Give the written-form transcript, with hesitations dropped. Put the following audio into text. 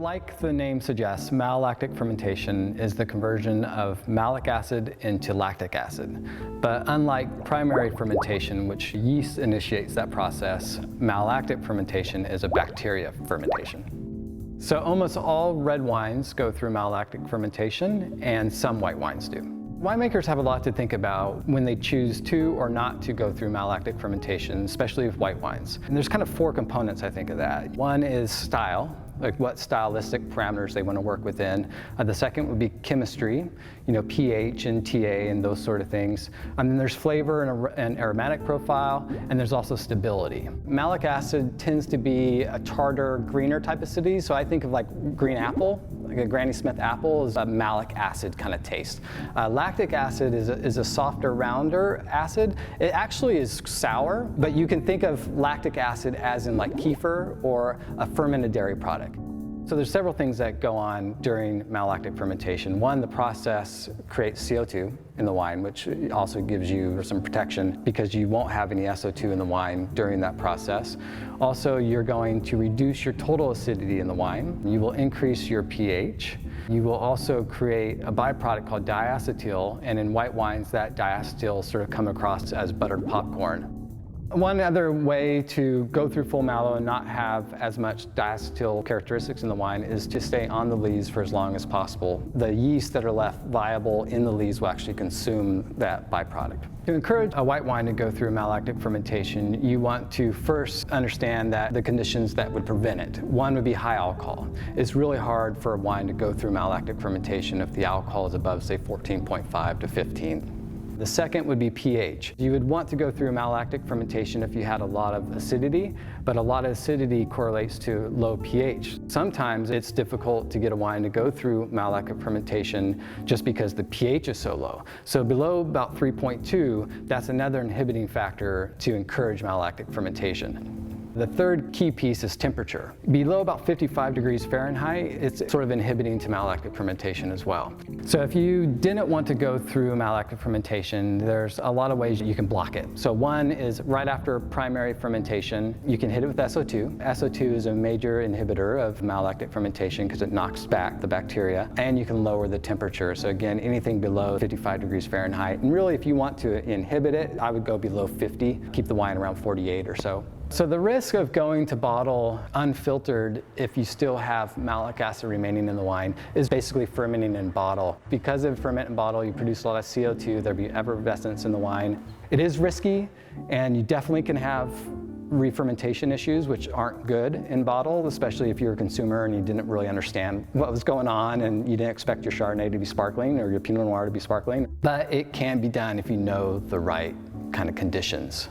Like the name suggests, malolactic fermentation is the conversion of malic acid into lactic acid. But unlike primary fermentation, which yeast initiates that process, malolactic fermentation is a bacteria fermentation. So almost all red wines go through malolactic fermentation, and some white wines do. Winemakers have a lot to think about when they choose to or not to go through malolactic fermentation, especially with white wines. And there's kind of four components, I think, of that. One is style, like what stylistic parameters they want to work within. The second would be chemistry, pH and TA and those sort of things. And then there's flavor and aromatic profile, and there's also stability. Malic acid tends to be a tartar, greener type acidity, so I think of like green apple, like a Granny Smith apple is a malic acid kind of taste. Lactic acid is a softer, rounder acid. It actually is sour, but you can think of lactic acid as in like kefir or a fermented dairy product. So there's several things that go on during malolactic fermentation. One, the process creates CO2 in the wine, which also gives you some protection because you won't have any SO2 in the wine during that process. Also, you're going to reduce your total acidity in the wine. You will increase your pH. You will also create a byproduct called diacetyl, and in white wines, that diacetyl sort of come across as buttered popcorn. One other way to go through full malo and not have as much diacetyl characteristics in the wine is to stay on the lees for as long as possible. The yeast that are left viable in the lees will actually consume that byproduct. To encourage a white wine to go through malolactic fermentation, you want to first understand that the conditions that would prevent it. One would be high alcohol. It's really hard for a wine to go through malolactic fermentation if the alcohol is above, say, 14.5 to 15. The second would be pH. You would want to go through malolactic fermentation if you had a lot of acidity, but a lot of acidity correlates to low pH. Sometimes it's difficult to get a wine to go through malolactic fermentation just because the pH is so low. So below about 3.2, that's another inhibiting factor to encourage malolactic fermentation. The third key piece is temperature. Below about 55 degrees Fahrenheit, it's sort of inhibiting to malolactic fermentation as well. So if you didn't want to go through malolactic fermentation, there's a lot of ways you can block it. So one is right after primary fermentation, you can hit it with SO2. SO2 is a major inhibitor of malolactic fermentation because it knocks back the bacteria, and you can lower the temperature. So again, anything below 55 degrees Fahrenheit. And really, if you want to inhibit it, I would go below 50, keep the wine around 48 or so. So the risk of going to bottle unfiltered if you still have malic acid remaining in the wine is basically fermenting in bottle. Because of ferment in bottle, you produce a lot of CO2, there'll be effervescence in the wine. It is risky, and you definitely can have re-fermentation issues, which aren't good in bottle, especially if you're a consumer and you didn't really understand what was going on and you didn't expect your Chardonnay to be sparkling or your Pinot Noir to be sparkling. But it can be done if you know the right kind of conditions.